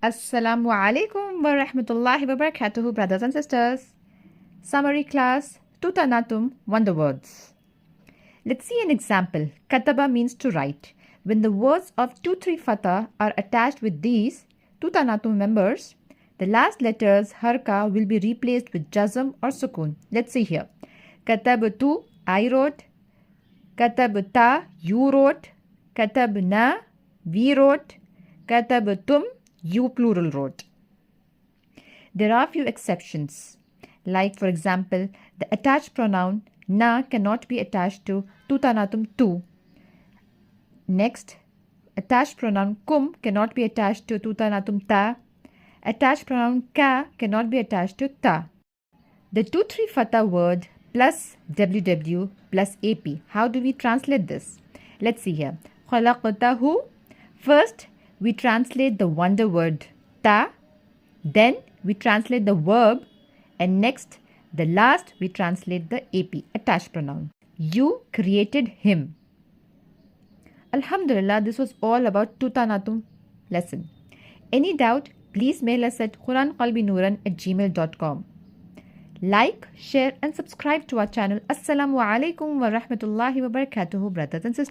Assalamu alaikum wa rahmatullahi wa barakatuhu, brothers and sisters. Summary class, Na Tum wonder words. Let's see an example. Kataba means to write. When the words of 2-3 fatha are attached with these Na Tum members, the last letters harka will be replaced with jazm or sukun. Let's see here. Katabtu, I wrote. Katabta, you wrote. Katabna, we wrote. Katabtum, you plural wrote. There are few exceptions. Like for example, the attached pronoun na cannot be attached to Na Tum tu. Next, attached pronoun kum cannot be attached to Na Tum ta. Attached pronoun ka cannot be attached to ta. The 2-3 fatha word plus ww plus ap. How do we translate this? Let's see here. Khalaqtahu. First, we translate the wonder word ta, then we translate the verb, and next, the last, we translate the ap, attached pronoun. You created him. Alhamdulillah, this was all about Na Tum lesson. Any doubt, please mail us at quranqalbinuran@gmail.com. Like, share and subscribe to our channel. Assalamu alaikum wa rahmatullahi wa barakatuhu, brothers and sisters.